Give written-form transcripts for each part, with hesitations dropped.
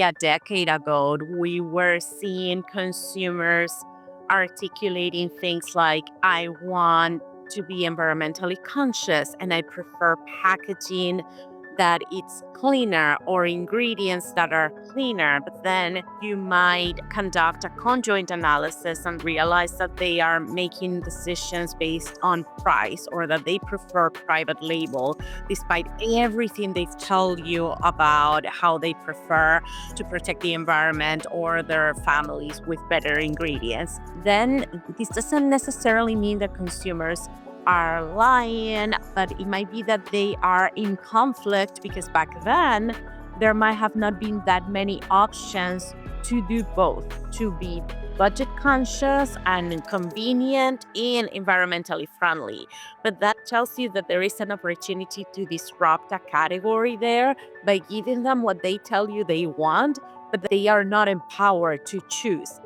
A decade ago, we were seeing consumers articulating things like, I want to be environmentally conscious and I prefer packaging that it's cleaner or ingredients that are cleaner. But then you might conduct a conjoint analysis and realize that they are making decisions based on price or that they prefer private label, despite everything they tell you about how they prefer to protect the environment or their families with better ingredients. Then this doesn't necessarily mean that consumers are lying, but it might be that they are in conflict because back then there might have not been that many options to do both, to be budget conscious and convenient and environmentally friendly. But that tells you that there is an opportunity to disrupt a category there by giving them what they tell you they want, but they are not empowered to choose.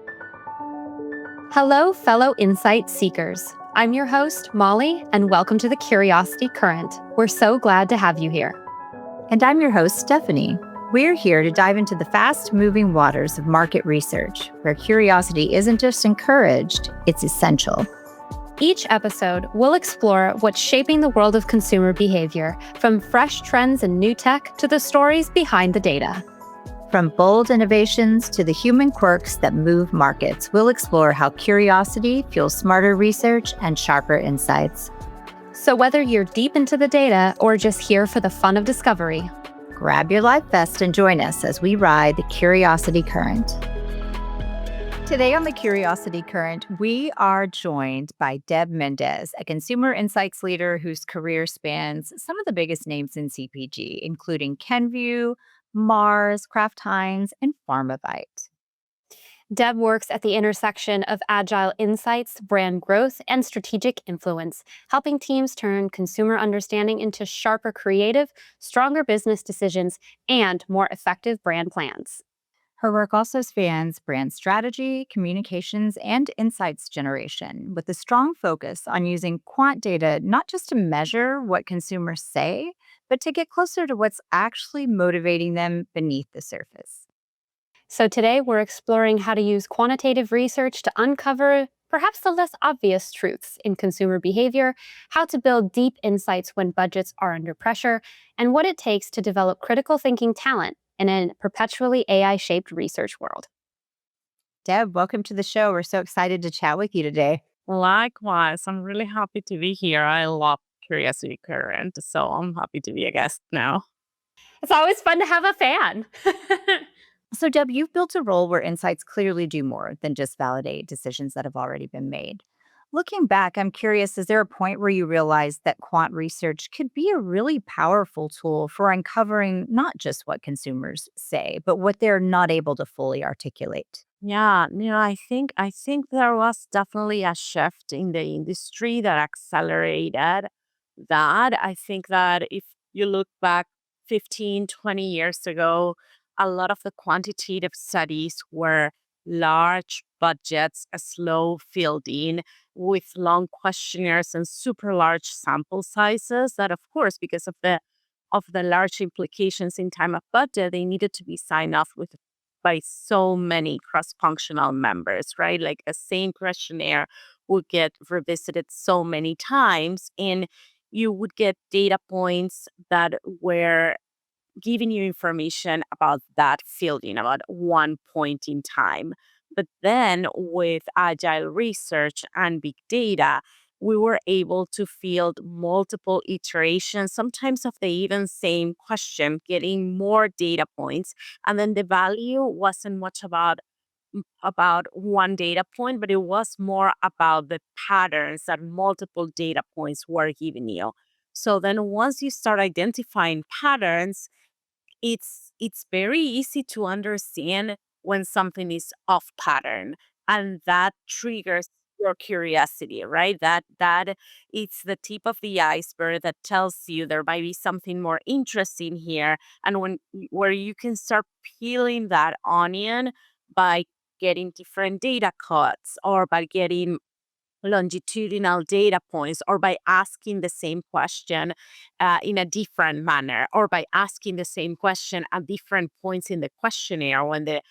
Hello, fellow insight seekers. I'm your host, Molly, and welcome to the Curiosity Current. We're so glad to have you here. And I'm your host, Stephanie. We're here to dive into the fast-moving waters of market research, where curiosity isn't just encouraged, it's essential. Each episode, we'll explore what's shaping the world of consumer behavior, from fresh trends and new tech to the stories behind the data. From bold innovations to the human quirks that move markets, we'll explore how curiosity fuels smarter research and sharper insights. So whether you're deep into the data or just here for the fun of discovery, grab your life vest and join us as we ride the Curiosity Current. Today on the Curiosity Current, we are joined by Deb Mendez, a consumer insights leader whose career spans some of the biggest names in CPG, including Kenvue, Mars, Kraft Heinz, and Pharmavite. Deb works at the intersection of agile insights, brand growth, and strategic influence, helping teams turn consumer understanding into sharper creative, stronger business decisions, and more effective brand plans. Her work also spans brand strategy, communications, and insights generation, with a strong focus on using quant data not just to measure what consumers say, but to get closer to what's actually motivating them beneath the surface. So today we're exploring how to use quantitative research to uncover perhaps the less obvious truths in consumer behavior, how to build deep insights when budgets are under pressure, and what it takes to develop critical thinking talent in a perpetually AI-shaped research world. Deb, welcome to the show. We're so excited to chat with you today. Likewise, I'm really happy to be here. I love Curiosity Current, so I'm happy to be a guest now. It's always fun to have a fan. So, Deb, you've built a role where insights clearly do more than just validate decisions that have already been made. Looking back, I'm curious, is there a point where you realized that quant research could be a really powerful tool for uncovering not just what consumers say, but what they're not able to fully articulate? Yeah, I think there was definitely a shift in the industry that accelerated that. I think that if you look back 15, 20 years ago, a lot of the quantitative studies were large budgets, a slow fielding with long questionnaires and super large sample sizes that of course because of the large implications in time of budget, they needed to be signed off with by so many cross-functional members, right? Like a same questionnaire would get revisited so many times, and you would get data points that were giving you information about that fielding, about one point in time. But then with agile research and big data, we were able to field multiple iterations, sometimes of the even same question, getting more data points. And then the value wasn't much about one data point, but it was more about the patterns that multiple data points were giving you. So then once you start identifying patterns, it's very easy to understand when something is off pattern, and that triggers your curiosity, right? That it's the tip of the iceberg that tells you there might be something more interesting here, and where you can start peeling that onion by getting different data cuts or by getting longitudinal data points, or by asking the same question in a different manner, or by asking the same question at different points in the questionnaire when the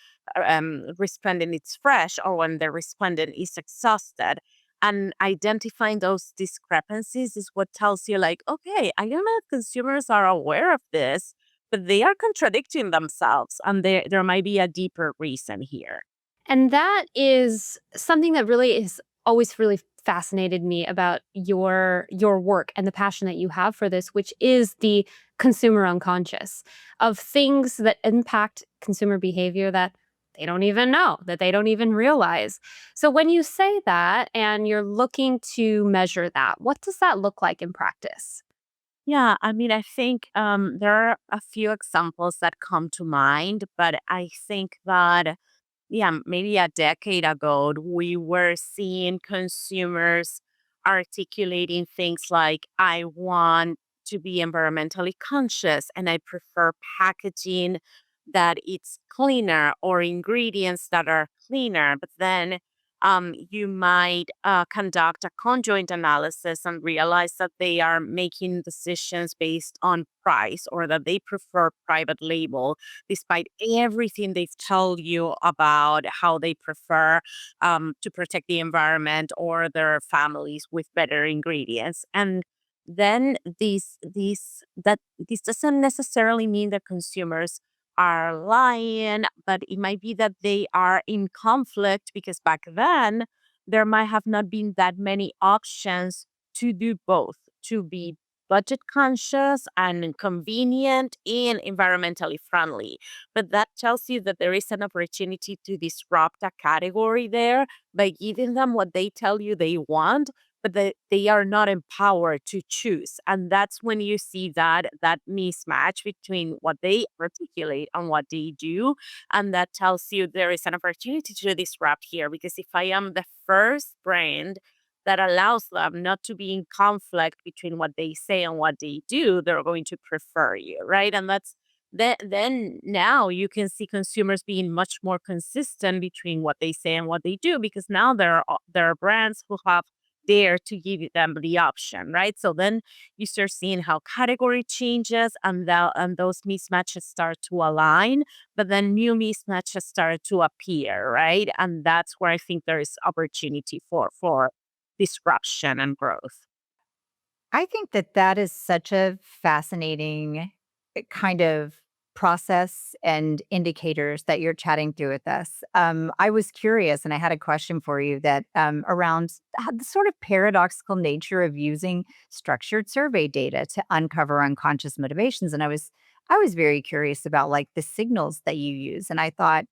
respondent is fresh or when the respondent is exhausted. And identifying those discrepancies is what tells you, like, okay, I don't know if consumers are aware of this, but they are contradicting themselves, and there might be a deeper reason here. And that is something that really is always really fascinated me about your work and the passion that you have for this, which is the consumer unconscious of things that impact consumer behavior that they don't even know, that they don't even realize. So when you say that and you're looking to measure that, what does that look like in practice? Yeah, I mean, I think there are a few examples that come to mind, but I think that, yeah, maybe a decade ago, we were seeing consumers articulating things like, I want to be environmentally conscious and I prefer packaging that it's cleaner or ingredients that are cleaner. But then you might conduct a conjoint analysis and realize that they are making decisions based on price, or that they prefer private label despite everything they've told you about how they prefer to protect the environment or their families with better ingredients. And then this doesn't necessarily mean that consumers are lying, but it might be that they are in conflict because back then there might have not been that many options to do both, to be budget conscious and convenient and environmentally friendly. But that tells you that there is an opportunity to disrupt a category there by giving them what they tell you they want, but they are not empowered to choose. And that's when you see that mismatch between what they articulate and what they do. And that tells you there is an opportunity to disrupt here, because if I am the first brand that allows them not to be in conflict between what they say and what they do, they're going to prefer you, right? And that's then now you can see consumers being much more consistent between what they say and what they do, because now there are brands who have there to give them the option, right? So then you start seeing how category changes, and those mismatches start to align, but then new mismatches start to appear, right? And that's where I think there is opportunity for disruption and growth. I think that that is such a fascinating kind of process and indicators that you're chatting through with us. I was curious, and I had a question for you that around the sort of paradoxical nature of using structured survey data to uncover unconscious motivations. And I was very curious about like the signals that you use, and I thought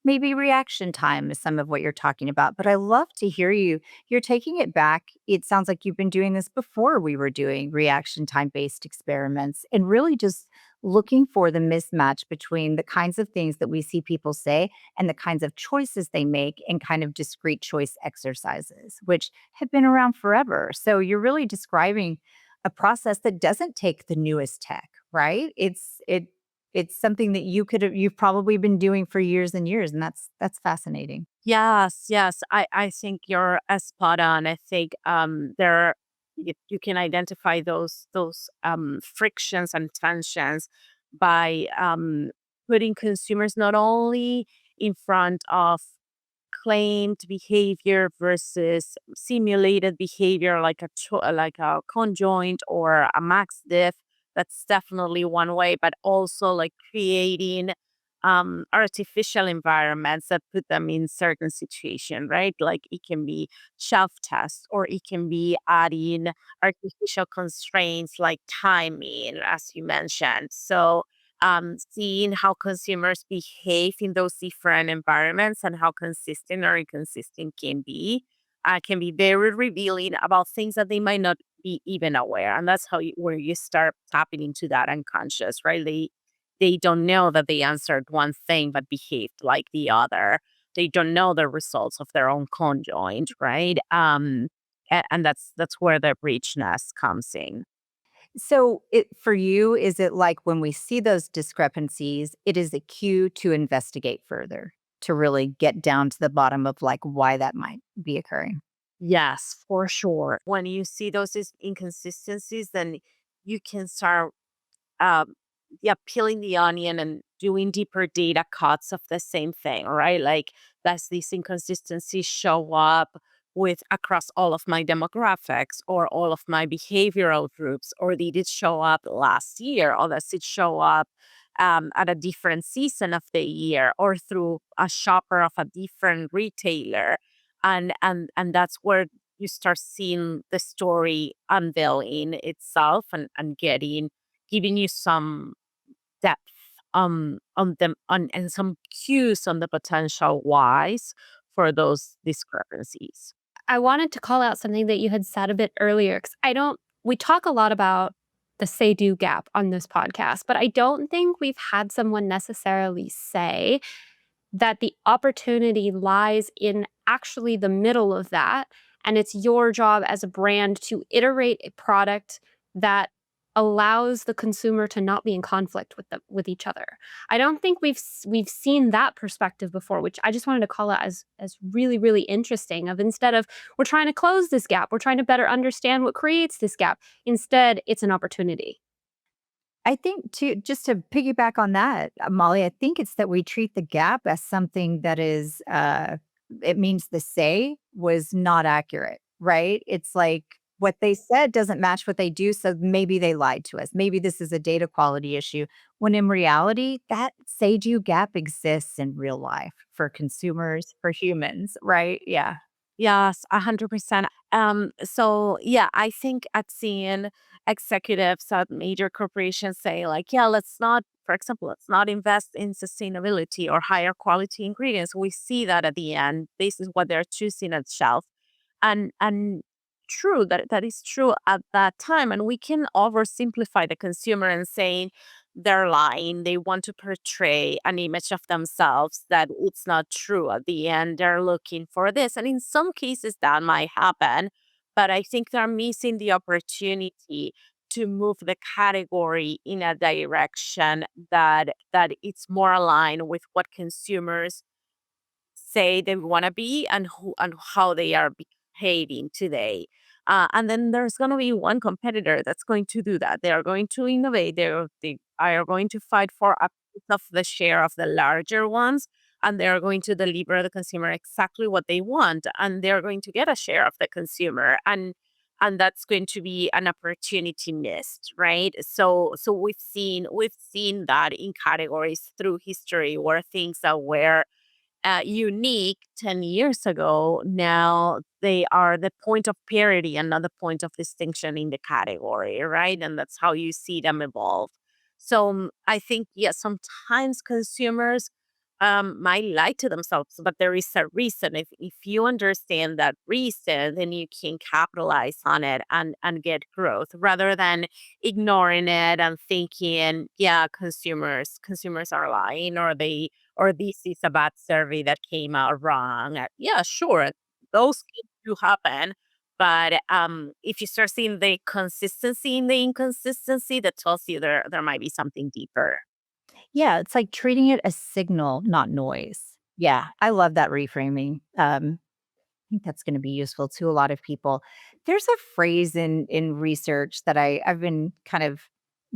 maybe reaction time is some of what you're talking about, but I love to hear you. You're taking it back. It sounds like you've been doing this before we were doing reaction time based experiments and really just looking for the mismatch between the kinds of things that we see people say and the kinds of choices they make in kind of discrete choice exercises, which have been around forever. So you're really describing a process that doesn't take the newest tech, right? It's something that you've probably been doing for years and years, and that's fascinating. Yes, yes. I think you're spot on. I think you can identify those frictions and tensions by putting consumers not only in front of claimed behavior versus simulated behavior, like like a conjoint or a max diff. That's definitely one way, but also like creating artificial environments that put them in certain situation, right? Like it can be shelf tests, or it can be adding artificial constraints like timing, as you mentioned. So seeing how consumers behave in those different environments and how consistent or inconsistent can be very revealing about things that they might not be even aware. And that's where you start tapping into that unconscious, right? They don't know that they answered one thing but behaved like the other. They don't know the results of their own conjoint, right? And that's where the richness comes in. So, for you, is it like when we see those discrepancies, it is a cue to investigate further, to really get down to the bottom of like why that might be occurring? Yes, for sure. When you see those inconsistencies, then you can start um, yeah, peeling the onion and doing deeper data cuts of the same thing, right? Like, does these inconsistencies show up with across all of my demographics or all of my behavioral groups, or did it show up last year, or does it show up at a different season of the year, or through a shopper of a different retailer? And that's where you start seeing the story unveiling itself and getting giving you some depth on them and some cues on the potential whys for those discrepancies. I wanted to call out something that you had said a bit earlier because we talk a lot about the say do gap on this podcast, but I don't think we've had someone necessarily say that the opportunity lies in actually the middle of that. And it's your job as a brand to iterate a product that allows the consumer to not be in conflict with each other. I don't think we've seen that perspective before, which I just wanted to call out as really really interesting. Of instead of we're trying to close this gap, we're trying to better understand what creates this gap. Instead, it's an opportunity. I think to just to piggyback on that, Molly, I think it's that we treat the gap as something that is, it means the say was not accurate, right? It's like what they said doesn't match what they do. So maybe they lied to us. Maybe this is a data quality issue. When in reality, that say do gap exists in real life for consumers, for humans, right? Yeah. Yes, 100%. So yeah, I think at seeing executives at major corporations say like, yeah, let's not, for example, let's not invest in sustainability or higher quality ingredients. We see that at the end, this is what they're choosing at shelf. And true that is true at that time. And we can oversimplify the consumer and saying they're lying. They want to portray an image of themselves that it's not true. At the end, they're looking for this. And in some cases, that might happen. But I think they're missing the opportunity to move the category in a direction that it's more aligned with what consumers say they want to be and who and how they are behaving today. And then there's going to be one competitor that's going to do that. They are going to innovate. They are going to fight for a piece of the share of the larger ones, and they are going to deliver the consumer exactly what they want, and they're going to get a share of the consumer, and that's going to be an opportunity missed, right? So we've seen that in categories through history where things that were unique 10 years ago, now they are the point of parity and not the point of distinction in the category, right? And that's how you see them evolve. So I think, yes, sometimes consumers might lie to themselves, but there is a reason. If you understand that reason, then you can capitalize on it and get growth rather than ignoring it and thinking, yeah, consumers are lying or this is a bad survey that came out wrong. Yeah, sure, those things do happen. But if you start seeing the consistency in the inconsistency, that tells you there might be something deeper. Yeah, it's like treating it as signal, not noise. Yeah, I love that reframing. I think that's gonna be useful to a lot of people. There's a phrase in research that I've been kind of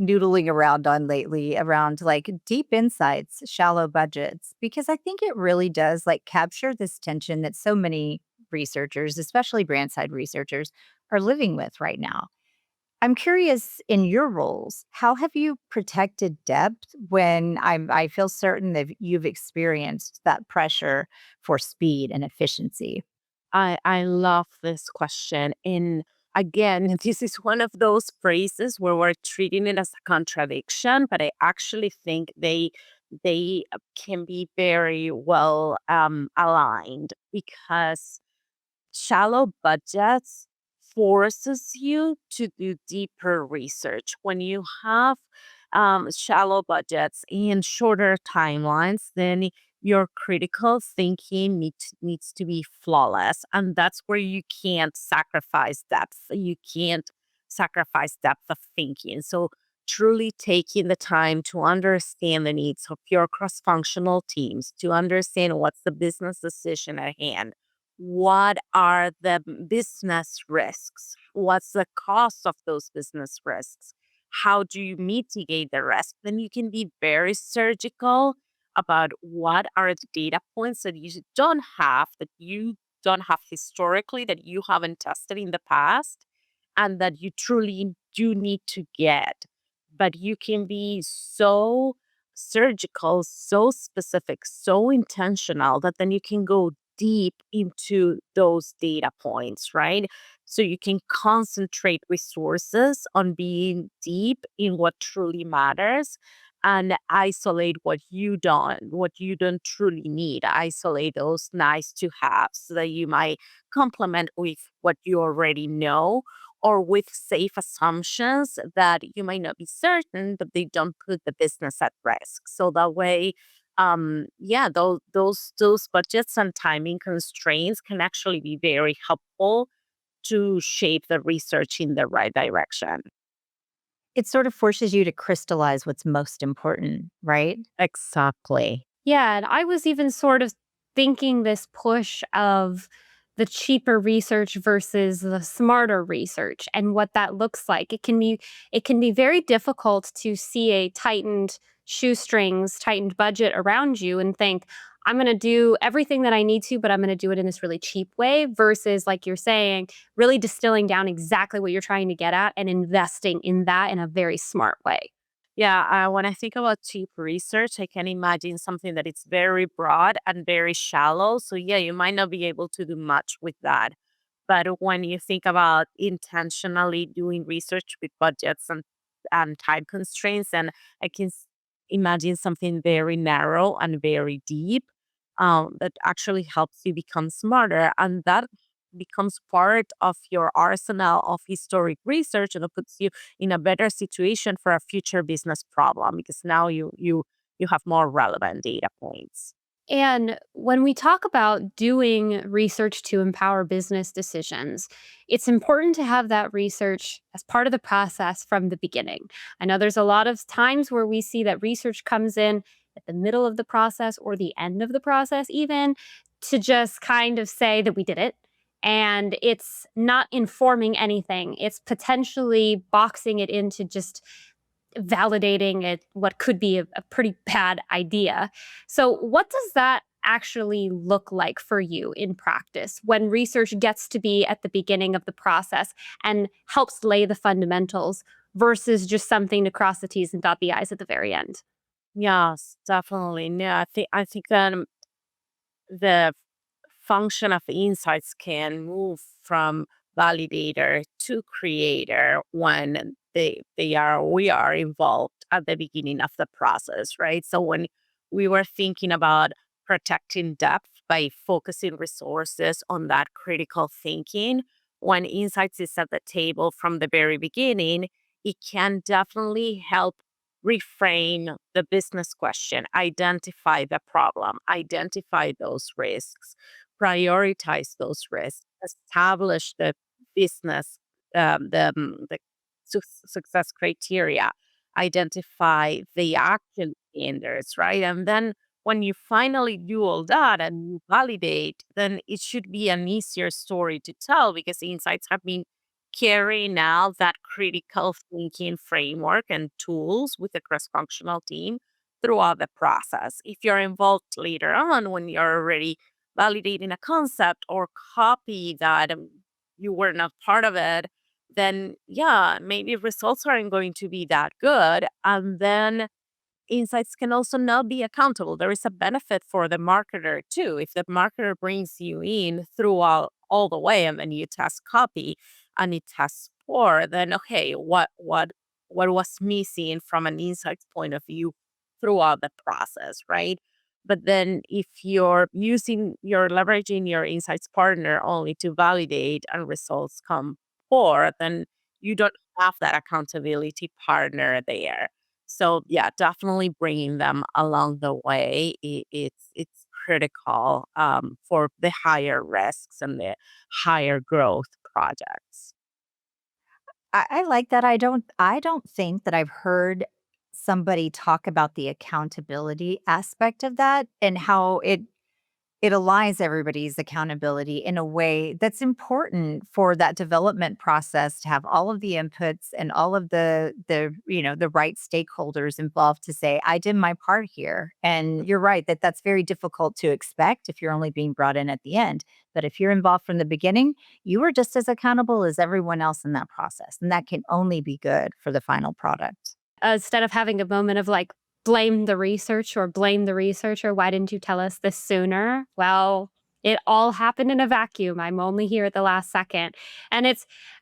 noodling around on lately around, like, deep insights, shallow budgets, because I think it really does, like, capture this tension that so many researchers, especially brand side researchers, are living with right now. I'm curious in your roles, how have you protected depth when I feel certain that you've experienced that pressure for speed and efficiency? I love this question. And again, this is one of those phrases where we're treating it as a contradiction, but I actually think they can be very well aligned because shallow budgets forces you to do deeper research. When you have shallow budgets and shorter timelines, then your critical thinking needs to be flawless. And that's where you can't sacrifice depth. You can't sacrifice depth of thinking. So, truly taking the time to understand the needs of your cross functional teams, to understand what's the business decision at hand, what are the business risks? What's the cost of those business risks? How do you mitigate the risk? Then you can be very surgical about what are the data points that you don't have, that you don't have historically, that you haven't tested in the past, and that you truly do need to get. But you can be so surgical, so specific, so intentional that then you can go deep into those data points, right? So you can concentrate resources on being deep in what truly matters and isolate what you don't truly need. Isolate those nice to have so that you might complement with what you already know or with safe assumptions that you might not be certain, but they don't put the business at risk. So that way, yeah, those budgets and timing constraints can actually be very helpful to shape the research in the right direction. It sort of forces you to crystallize what's most important, right? Exactly. Yeah, and I was even sort of thinking this push of the cheaper research versus the smarter research and what that looks like. It can be very difficult to see a tightened shoestrings, tightened budget around you and think I'm going to do everything that I need to, but I'm going to do it in this really cheap way versus like you're saying, really distilling down exactly what you're trying to get at and investing in that in a very smart way. Yeah, when I think about cheap research, I can imagine something that is very broad and very shallow. So, yeah, you might not be able to do much with that. But when you think about intentionally doing research with budgets and time constraints, then I can imagine something very narrow and very deep that actually helps you become smarter. And that becomes part of your arsenal of historic research and it puts you in a better situation for a future business problem because now you have more relevant data points. And when we talk about doing research to empower business decisions, it's important to have that research as part of the process from the beginning. I know there's a lot of times where we see that research comes in at the middle of the process or the end of the process, even to just kind of say that we did it. And it's not informing anything. It's potentially boxing it into just validating it what could be a pretty bad idea. So what does that actually look like for you in practice when research gets to be at the beginning of the process and helps lay the fundamentals versus just something to cross the t's and dot the i's at the very end? Yes, definitely. No, I think that the function of insights can move from validator to creator when we are involved at the beginning of the process, right? So when we were thinking about protecting depth by focusing resources on that critical thinking, when insights is at the table from the very beginning, it can definitely help reframe the business question, identify the problem, identify those risks, prioritize those risks, establish the business, the success criteria, identify the action standards, right? And then when you finally do all that and you validate, then it should be an easier story to tell because the insights have been carrying out that critical thinking framework and tools with the cross functional team throughout the process. If you're involved later on when you're already validating a concept or copy that you were not part of it, then yeah, maybe results aren't going to be that good. And then insights can also not be accountable. There is a benefit for the marketer too. If the marketer brings you in throughout all the way and then you test copy and it tests poor, then okay, what was missing from an insights point of view throughout the process, right? But then if you're leveraging your insights partner only to validate and results come poor, then you don't have that accountability partner there. So yeah, definitely bringing them along the way. It's critical for the higher risks and the higher growth projects. I like that. I don't think that I've heard somebody talk about the accountability aspect of that and how it aligns everybody's accountability in a way that's important for that development process to have all of the inputs and all of the right stakeholders involved to say, I did my part here. And you're right that that's very difficult to expect if you're only being brought in at the end. But if you're involved from the beginning, you are just as accountable as everyone else in that process. And that can only be good for the final product. Instead of having a moment of like, blame the researcher, why didn't you tell us this sooner? Well, it all happened in a vacuum. I'm only here at the last second. And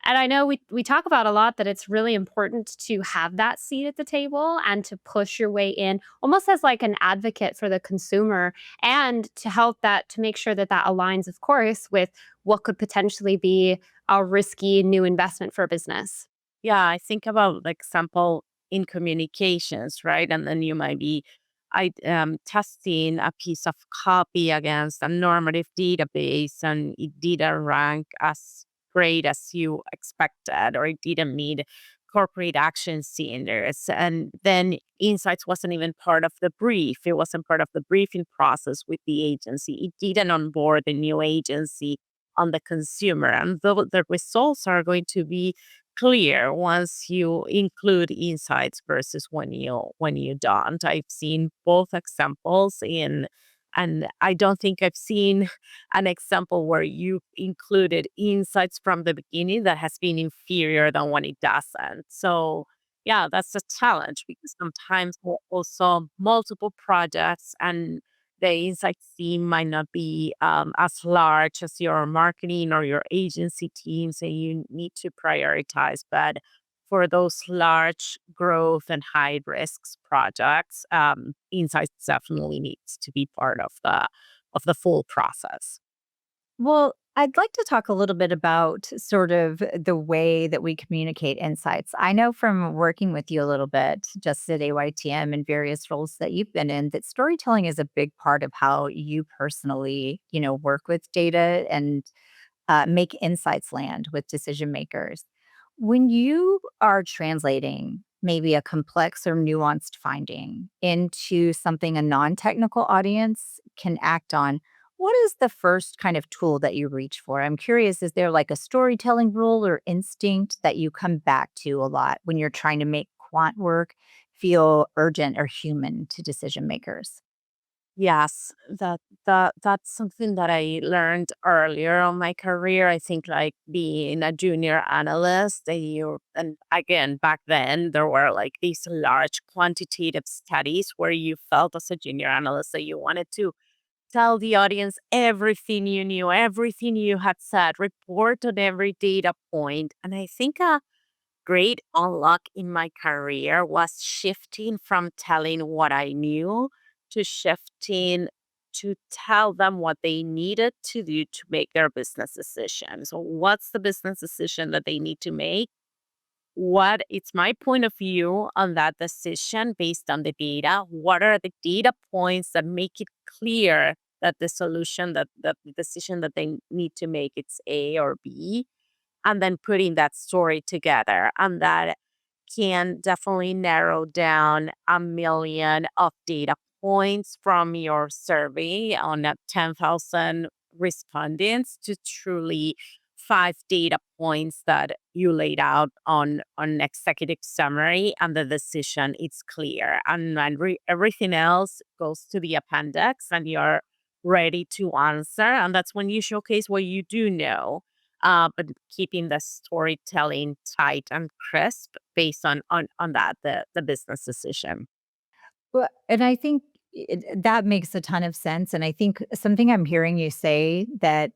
I know we talk about a lot that it's really important to have that seat at the table and to push your way in almost as like an advocate for the consumer, and to help that, to make sure that that aligns, of course, with what could potentially be a risky new investment for a business. Yeah, I think about like example in communications, right? And then you might be testing a piece of copy against a normative database, and it didn't rank as great as you expected, or it didn't meet corporate action standards. And then insights wasn't even part of the brief. It wasn't part of the briefing process with the agency. It didn't onboard the new agency on the consumer. And the results are going to be clear once you include insights versus when you don't. I've seen both examples in, and I don't think I've seen an example where you included insights from the beginning that has been inferior than when it doesn't. So yeah, that's a challenge because sometimes we're also multiple projects, and the insights team might not be as large as your marketing or your agency team, so you need to prioritize. But for those large growth and high risks projects, insights definitely needs to be part of the full process. Well, I'd like to talk a little bit about sort of the way that we communicate insights. I know from working with you a little bit just at AYTM and various roles that you've been in that storytelling is a big part of how you personally, work with data and make insights land with decision makers. When you are translating maybe a complex or nuanced finding into something a non technical audience can act on, what is the first kind of tool that you reach for? I'm curious, is there like a storytelling rule or instinct that you come back to a lot when you're trying to make quant work feel urgent or human to decision makers? Yes, that's something that I learned earlier on my career. I think like being a junior analyst, and again back then there were like these large quantitative studies where you felt as a junior analyst that you wanted to tell the audience everything you knew, everything you had said, report on every data point. And I think great unlock in my career was shifting from telling what I knew to shifting to tell them what they needed to do to make their business decision. So, what's the business decision that they need to make? What it's my point of view on that decision based on the data. What are the data points that make it clear that the solution that the decision that they need to make it's A or B, and then putting that story together. And that can definitely narrow down a million of data points from your survey on 10,000 respondents to truly five data points that you laid out on executive summary, and the decision it's clear, and then everything else goes to the appendix and you're ready to answer, and that's when you showcase what you do know, but keeping the storytelling tight and crisp based on that the business decision. Well, and I think that makes a ton of sense. And I think something I'm hearing you say that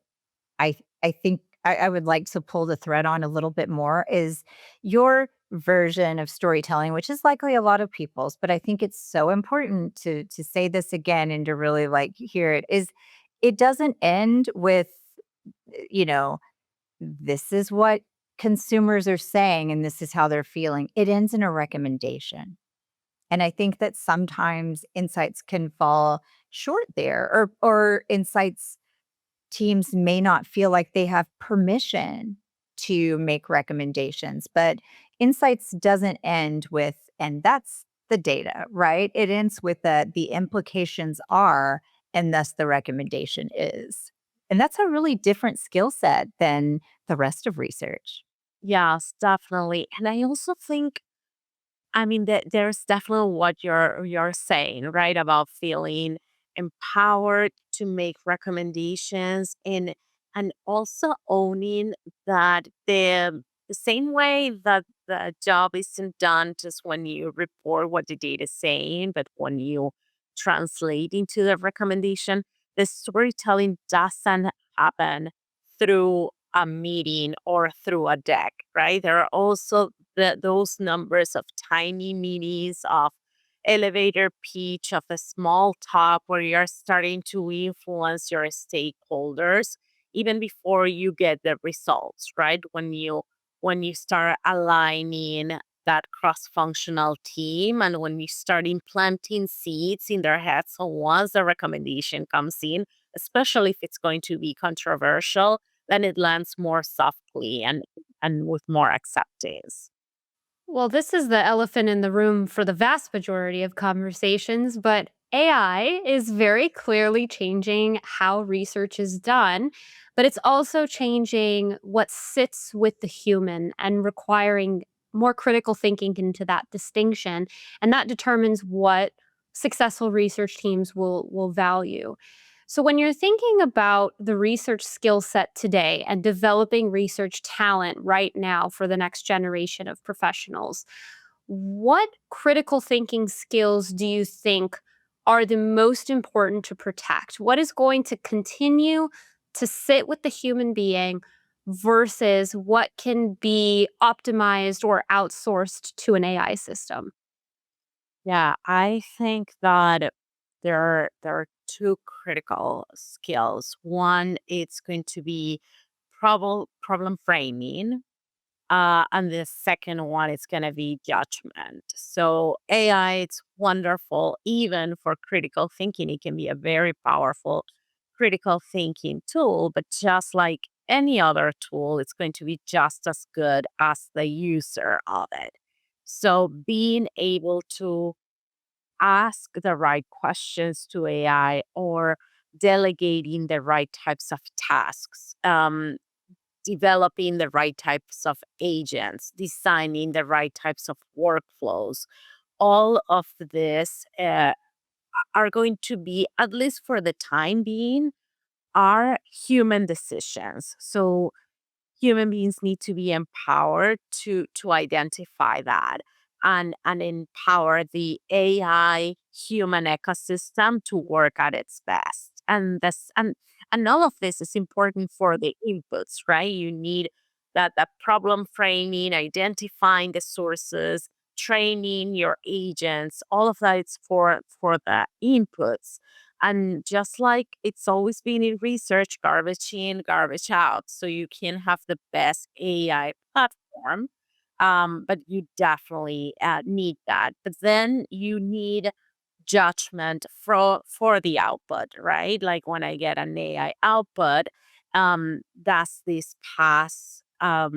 I think I would like to pull the thread on a little bit more is your version of storytelling, which is likely a lot of people's, but I think it's so important to say this again and to really like hear it is it doesn't end with, you know, this is what consumers are saying and this is how they're feeling. It ends in a recommendation. And I think that sometimes insights can fall short there or insights teams may not feel like they have permission to make recommendations, but insights doesn't end with, and that's the data, right? It ends with the implications are, and thus the recommendation is. And that's a really different skill set than the rest of research. Yes, definitely. And I also think, I mean, that there's definitely what you're saying, right? About feeling empowered to make recommendations, and also owning that the same way that the job isn't done just when you report what the data is saying, but when you translate into the recommendation, the storytelling doesn't happen through a meeting or through a deck, right? There are also those numbers of tiny minis, of elevator pitch, of a small talk where you're starting to influence your stakeholders even before you get the results, right? When you start aligning that cross-functional team, and when you start implanting seeds in their heads. So once the recommendation comes in, especially if it's going to be controversial, then it lands more softly and with more acceptance. Well, this is the elephant in the room for the vast majority of conversations, but AI is very clearly changing how research is done, but it's also changing what sits with the human and requiring more critical thinking into that distinction. And that determines what successful research teams will value. So, when you're thinking about the research skill set today and developing research talent right now for the next generation of professionals, what critical thinking skills do you think are the most important to protect? What is going to continue to sit with the human being versus what can be optimized or outsourced to an AI system? Yeah, I think that there are two critical skills. One, it's going to be problem framing. And the second one is going to be judgment. So AI, it's wonderful even for critical thinking. It can be a very powerful critical thinking tool, but just like any other tool, it's going to be just as good as the user of it. So being able to ask the right questions to AI, or delegating the right types of tasks, developing the right types of agents, designing the right types of workflows. All of this are going to be, at least for the time being, are human decisions. So human beings need to be empowered to identify that, and empower the AI human ecosystem to work at its best. And all of this is important for the inputs, right? You need that problem framing, identifying the sources, training your agents. All of that is for the inputs. And just like it's always been in research, garbage in, garbage out. So you can have the best AI platform, but you definitely need that. But then you need judgment for the output, right? Like when I get an AI output, does this pass a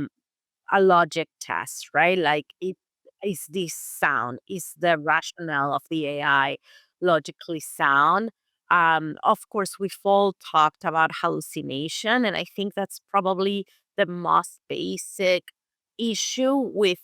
logic test, right? Like, it is this sound? Is the rationale of the AI logically sound? Of course, we've all talked about hallucination, and I think that's probably the most basic issue with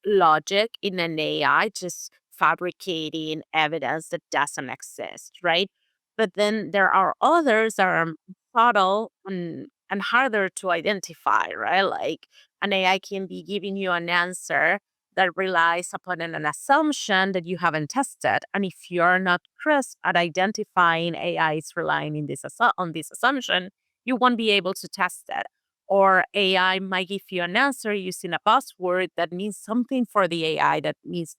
logic in an AI, just fabricating evidence that doesn't exist, right? But then there are others that are subtle and harder to identify, right? Like, an AI can be giving you an answer that relies upon an assumption that you haven't tested. And if you're not crisp at identifying AI is relying in on this assumption, you won't be able to test it. Or AI might give you an answer using a buzzword that means something for the AI that means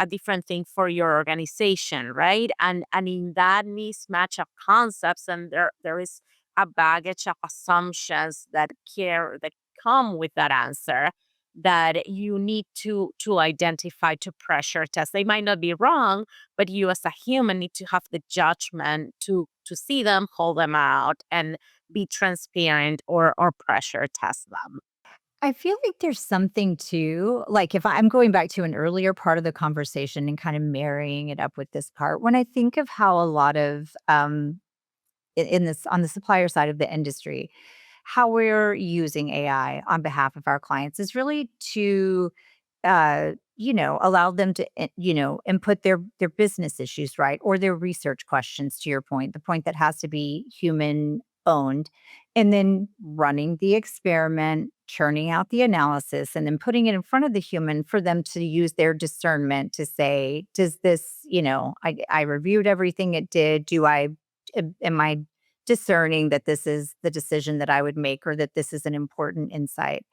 a different thing for your organization, right? And in that mismatch of concepts, and there is a baggage of assumptions that come with that answer, that you need to identify, to pressure test. They might not be wrong, but you as a human need to have the judgment to see them, call them out, and be transparent, or pressure test them. I feel like there's something to like, if I'm going back to an earlier part of the conversation and kind of marrying it up with this part, when I think of how a lot of, in this on the supplier side of the industry, how we're using AI on behalf of our clients is really to allow them to, input their business issues, right? Or their research questions, to your point, the point that has to be human owned, and then running the experiment, churning out the analysis, and then putting it in front of the human for them to use their discernment to say, does this, I reviewed everything it did. Am I discerning that this is the decision that I would make or that this is an important insight?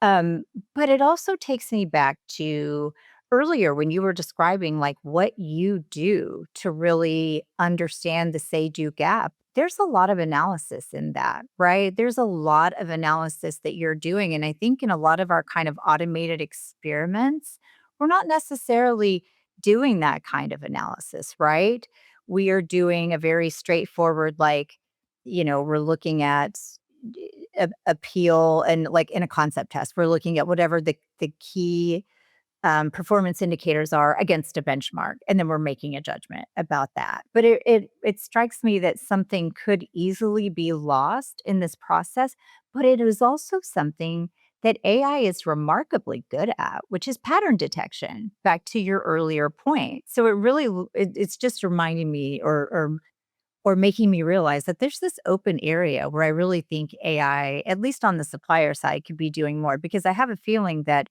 Um, but it also takes me back to earlier when you were describing like what you do to really understand the say do gap. There's a lot of analysis in that, right? There's a lot of analysis that you're doing. And I think in a lot of our kind of automated experiments, we're not necessarily doing that kind of analysis, right? We are doing a very straightforward, like, we're looking at appeal and like in a concept test, we're looking at whatever the key performance indicators are against a benchmark, and then we're making a judgment about that. But it strikes me that something could easily be lost in this process, but it is also something that AI is remarkably good at, which is pattern detection. Back to your earlier point, so it's just reminding me or making me realize that there's this open area where I really think AI, at least on the supplier side, could be doing more because I have a feeling that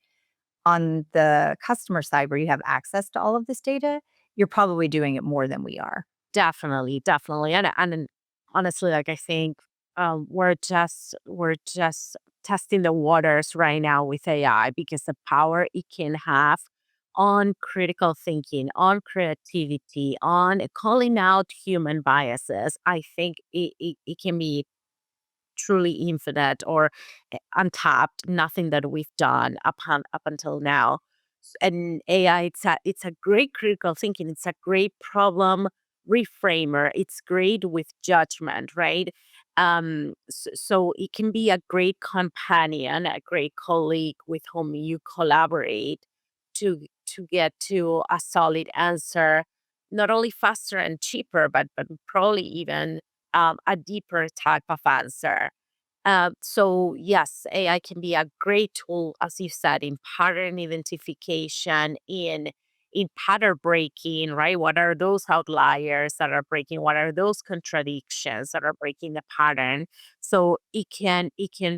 on the customer side where you have access to all of this data, you're probably doing it more than we are. Definitely, definitely, and honestly, like I think we're just testing the waters right now with AI because the power it can have on critical thinking, on creativity, on calling out human biases. I think it can be truly infinite or untapped, nothing that we've done up until now. And AI, it's a great critical thinking. It's a great problem reframer. It's great with judgment, right? So it can be a great companion, a great colleague with whom you collaborate to get to a solid answer, not only faster and cheaper, but probably even a deeper type of answer. So yes, AI can be a great tool, as you said, in pattern identification, in pattern breaking, right? What are those outliers that are breaking? What are those contradictions that are breaking the pattern? So it can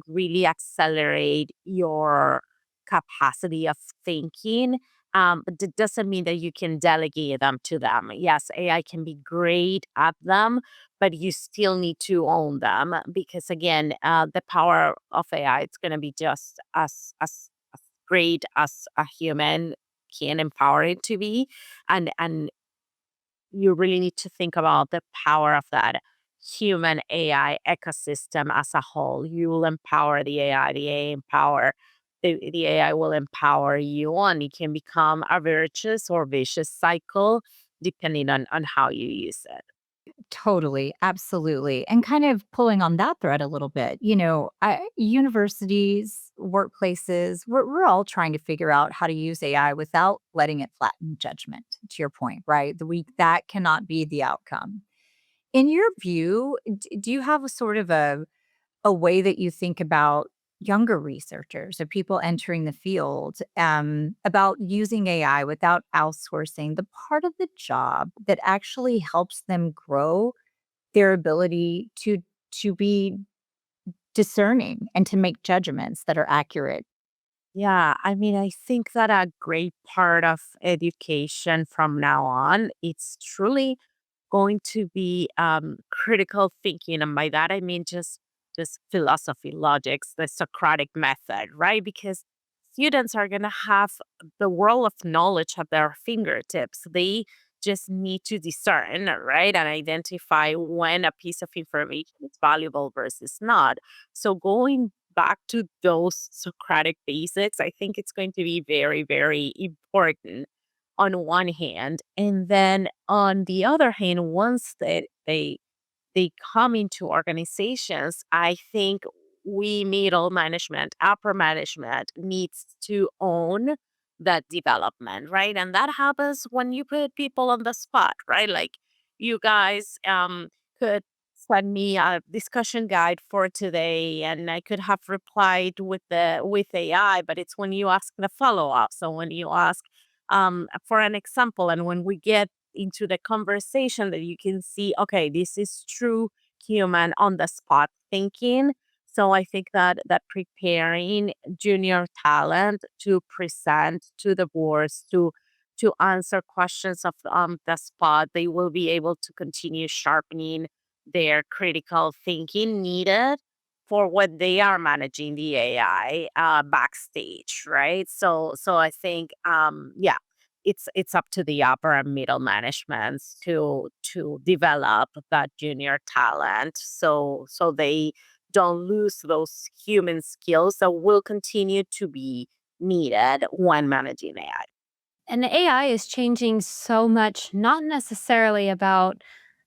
really accelerate your capacity of thinking. But it doesn't mean that you can delegate them to them. Yes, AI can be great at them, but you still need to own them because again, the power of AI it's going to be just as great as a human can empower it to be, and you really need to think about the power of that human AI ecosystem as a whole. You will empower the AI, the AI empower the AI will empower you, and it can become a virtuous or vicious cycle depending on how you use it. Totally, absolutely. And kind of pulling on that thread a little bit, universities, workplaces, we're all trying to figure out how to use AI without letting it flatten judgment, to your point, right? That cannot be the outcome. In your view, do you have a sort of a way that you think about younger researchers or people entering the field about using AI without outsourcing the part of the job that actually helps them grow their ability to be discerning and to make judgments that are accurate? Yeah, I mean, I think that a great part of education from now on, it's truly going to be critical thinking, and by that I mean just philosophy, logics, the Socratic method, right? Because students are going to have the world of knowledge at their fingertips. They just need to discern, right, and identify when a piece of information is valuable versus not. So going back to those Socratic basics, I think it's going to be very, very important on one hand. And then on the other hand, once they come into organizations, I think we middle management, upper management needs to own that development, right? And that happens when you put people on the spot, right? Like you guys could send me a discussion guide for today and I could have replied with AI, but it's when you ask the follow-up. So when you ask for an example and when we get into the conversation that you can see, okay, this is true human on the spot thinking. So I think that preparing junior talent to present to the boards to answer questions of the spot, they will be able to continue sharpening their critical thinking needed for what they are managing the AI backstage, right? So I think yeah, it's up to the upper and middle managements to develop that junior talent so they don't lose those human skills that will continue to be needed when managing AI. And AI is changing so much, not necessarily about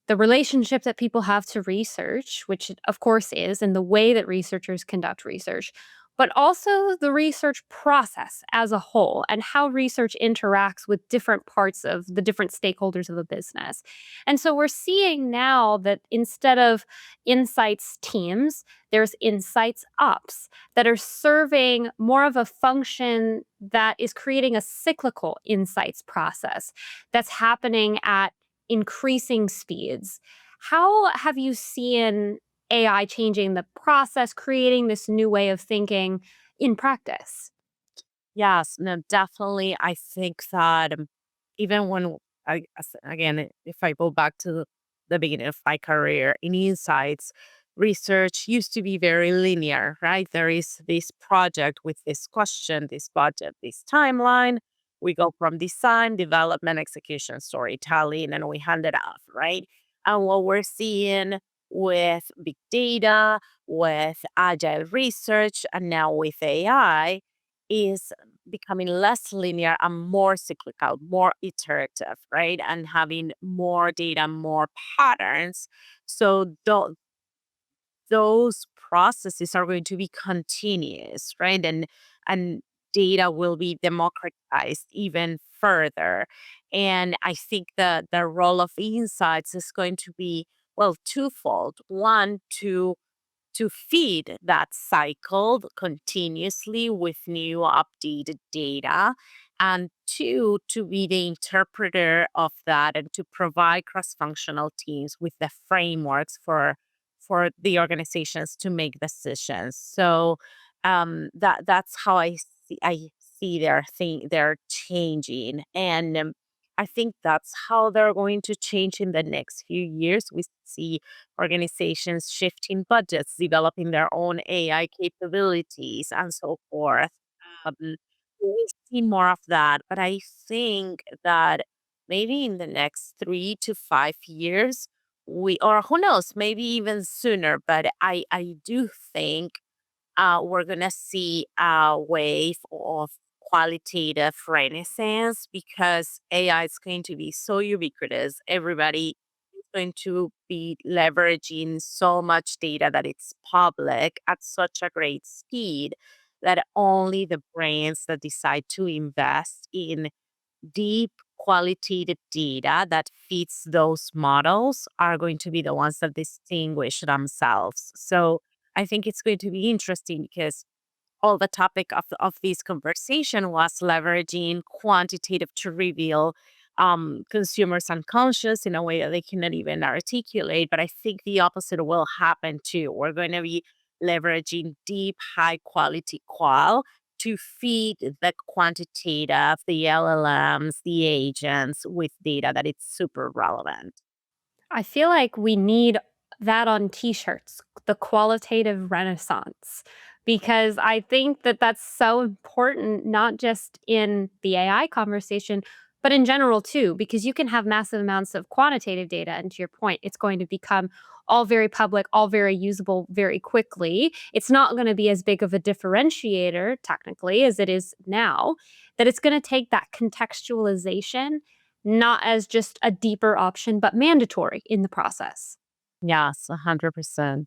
the relationship that people have to research, which it of course is, and the way that researchers conduct research, but also the research process as a whole and how research interacts with different parts of the different stakeholders of a business. And so we're seeing now that instead of insights teams, there's insights ops that are serving more of a function that is creating a cyclical insights process that's happening at increasing speeds. How have you seen AI changing the process, creating this new way of thinking in practice? Yes, no, definitely. I think that even when again, if I go back to the beginning of my career in insights, research used to be very linear, right? There is this project with this question, this budget, this timeline. We go from design, development, execution, storytelling, and we hand it off, right? And what we're seeing with big data, with agile research, and now with AI is becoming less linear and more cyclical, more iterative, right? And having more data, more patterns. So those processes are going to be continuous, right? And data will be democratized even further. And I think that the role of insights is going to be, well, twofold. One, to feed that cycle continuously with new updated data. And two, to be the interpreter of that and to provide cross functional teams with the frameworks for the organizations to make decisions. So that's how I see they're changing. And I think that's how they're going to change in the next few years. We see organizations shifting budgets, developing their own AI capabilities, and so forth. Um, we see more of that, but I think that maybe in the next 3 to 5 years, or who knows, maybe even sooner. But I do think we're going to see a wave of qualitative renaissance because AI is going to be so ubiquitous. Everybody is going to be leveraging so much data that it's public at such a great speed that only the brains that decide to invest in deep qualitative data that fits those models are going to be the ones that distinguish themselves. So I think it's going to be interesting because all the topic of this conversation was leveraging quantitative to reveal consumers' unconscious in a way that they cannot even articulate. But I think the opposite will happen too. We're going to be leveraging deep, high quality qual to feed the quantitative, the LLMs, the agents with data that it's super relevant. I feel like we need that on t-shirts, the qualitative renaissance, because I think that that's so important, not just in the AI conversation, but in general too, because you can have massive amounts of quantitative data. And to your point, it's going to become all very public, all very usable very quickly. It's not going to be as big of a differentiator, technically, as it is now, that it's going to take that contextualization not as just a deeper option, but mandatory in the process. Yes, 100%.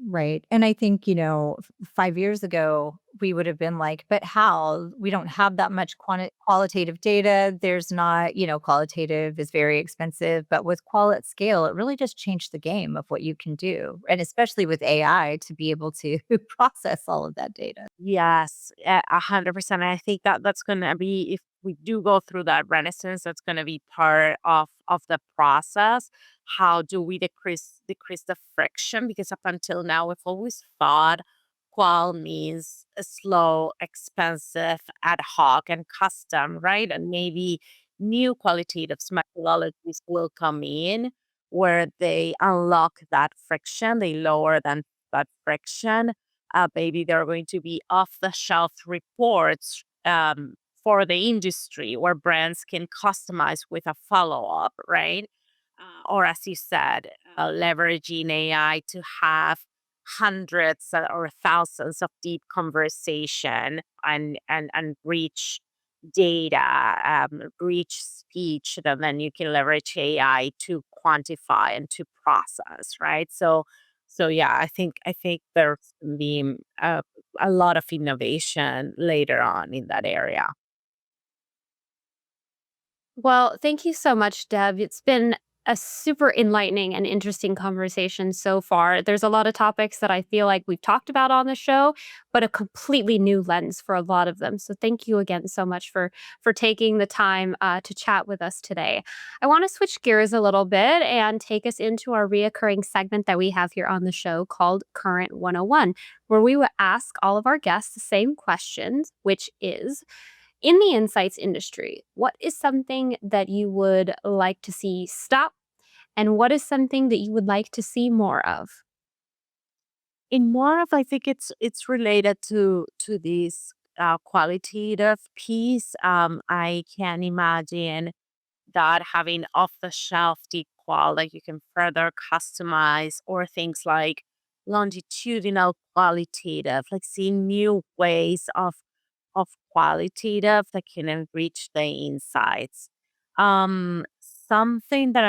Right. And I think, 5 years ago, we would have been like, but how? We don't have that much qualitative data. There's not, qualitative is very expensive, but with qual at scale, it really just changed the game of what you can do. And especially with AI to be able to process all of that data. Yes, 100%. I think that that's gonna be if we do go through that renaissance, that's gonna be part of the process. How do we decrease the friction? Because up until now, we've always thought qual means slow, expensive, ad hoc, and custom, right? And maybe new qualitative methodologies will come in where they unlock that friction, they lower that friction. Maybe there are going to be off the shelf reports for the industry where brands can customize with a follow up, right? Or, as you said, leveraging AI to have hundreds or thousands of deep conversation and rich data, rich speech that then you can leverage AI to quantify and to process, right? So yeah, I think there's gonna be a lot of innovation later on in that area. Well, thank you so much, Deb. It's been a super enlightening and interesting conversation so far. There's a lot of topics that I feel like we've talked about on the show, but a completely new lens for a lot of them. So thank you again so much for taking the time to chat with us today. I want to switch gears a little bit and take us into our reoccurring segment that we have here on the show called Current 101, where we will ask all of our guests the same questions, which is in the insights industry, what is something that you would like to see stop? And what is something that you would like to see more of? In more of, I think it's related to this qualitative piece. I can imagine that having off the shelf deep qual that you can further customize, or things like longitudinal qualitative, like seeing new ways of qualitative that can enrich the insights. Something that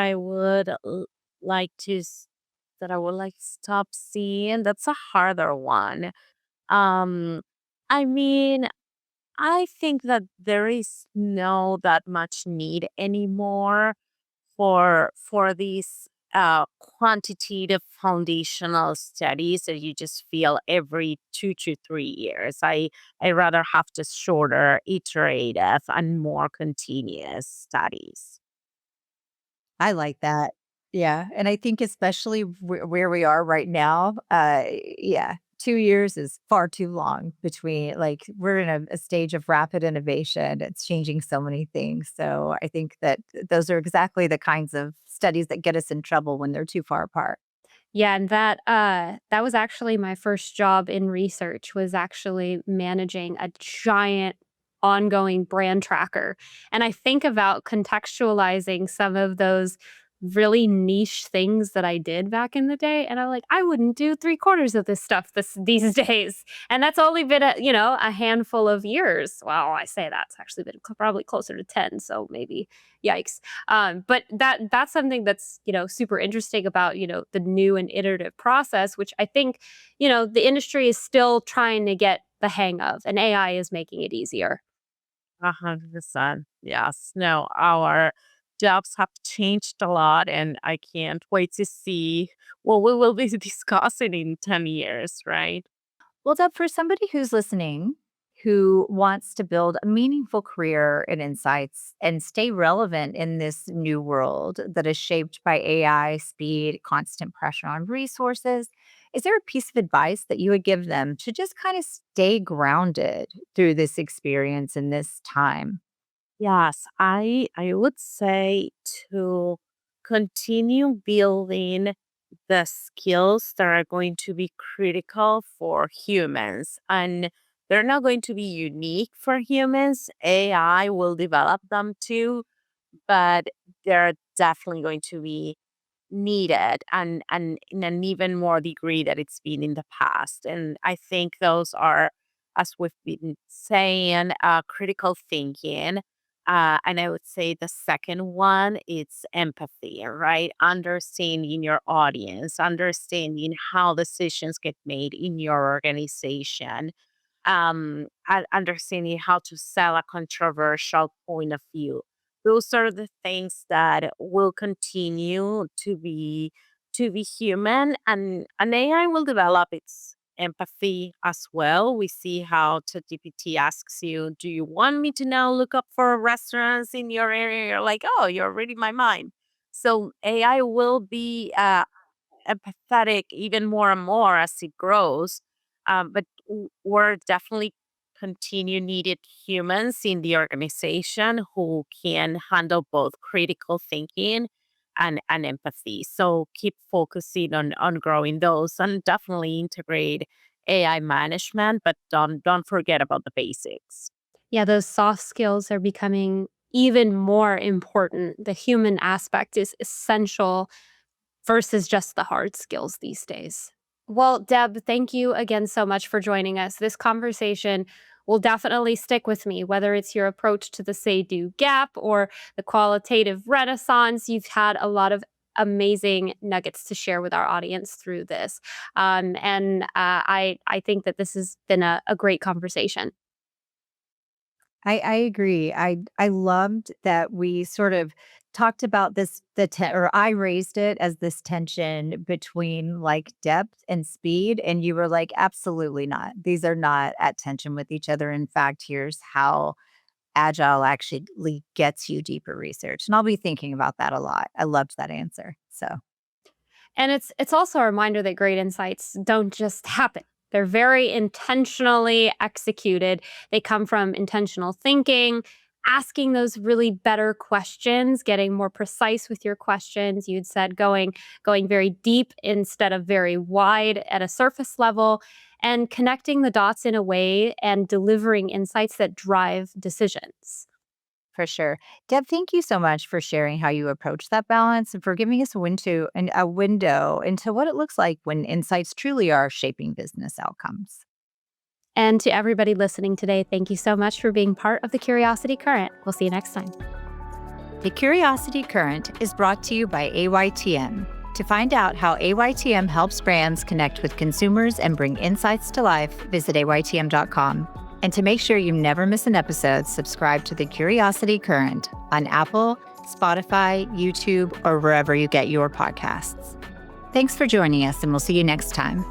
like to that I would like to stop seeing. That's a harder one. Um, I mean, I think that there is no that much need anymore for these quantitative foundational studies that you just feel every 2 to 3 years. I rather have just shorter, iterative, and more continuous studies. I like that. Yeah, and I think especially where we are right now, yeah, 2 years is far too long between like, we're in a stage of rapid innovation, it's changing so many things, so I think that those are exactly the kinds of studies that get us in trouble when they're too far apart. Yeah, and that was actually my first job in research, was actually managing a giant ongoing brand tracker. And I think about contextualizing some of those really niche things that I did back in the day, and I'm like, I wouldn't do three-quarters of this stuff these days. And that's only been a handful of years. Well, I say that's actually been probably closer to 10, so maybe yikes. But that's something that's super interesting about the new and iterative process, which I think the industry is still trying to get the hang of, and AI is making it easier. 100%. Yes. No, our jobs have changed a lot, and I can't wait to see what we will be discussing in 10 years, right? Well, Deb, for somebody who's listening who wants to build a meaningful career in insights and stay relevant in this new world that is shaped by AI, speed, constant pressure on resources, is there a piece of advice that you would give them to just kind of stay grounded through this experience in this time? Yes, I would say to continue building the skills that are going to be critical for humans, and they're not going to be unique for humans. AI will develop them too, but they're definitely going to be needed, and in an even more degree that it's been in the past. And I think those are, as we've been saying, critical thinking, And I would say the second one is empathy, right? Understanding your audience, understanding how decisions get made in your organization, understanding how to sell a controversial point of view. Those are the things that will continue to be human, and an AI will develop its empathy as well. We see how ChatGPT asks you, "Do you want me to now look up for restaurants in your area?" You're like, "Oh, you're reading my mind." So AI will be empathetic even more and more as it grows. But we're definitely continue needed humans in the organization who can handle both critical thinking and empathy. So keep focusing on growing those and definitely integrate AI management, but don't forget about the basics. Yeah, those soft skills are becoming even more important. The human aspect is essential versus just the hard skills these days. Well, Deb, thank you again so much for joining us. This conversation will definitely stick with me, whether it's your approach to the say do gap or the qualitative renaissance. You've had a lot of amazing nuggets to share with our audience through this. I think that this has been a great conversation. I agree. I loved that we sort of talked about this or I raised it as this tension between like depth and speed, and you were like, absolutely not. These are not at tension with each other. In fact, here's how agile actually gets you deeper research. And I'll be thinking about that a lot. I loved that answer. So And it's also a reminder that great insights don't just happen. They're very intentionally executed. They come from intentional thinking, asking those really better questions, getting more precise with your questions. You'd said going very deep instead of very wide at a surface level, and connecting the dots in a way and delivering insights that drive decisions. for sure. Deb, thank you so much for sharing how you approach that balance and for giving us a window into what it looks like when insights truly are shaping business outcomes. And to everybody listening today, thank you so much for being part of the Curiosity Current. We'll see you next time. The Curiosity Current is brought to you by AYTM. To find out how AYTM helps brands connect with consumers and bring insights to life, visit AYTM.com. And to make sure you never miss an episode, subscribe to the Curiosity Current on Apple, Spotify, YouTube, or wherever you get your podcasts. Thanks for joining us, and we'll see you next time.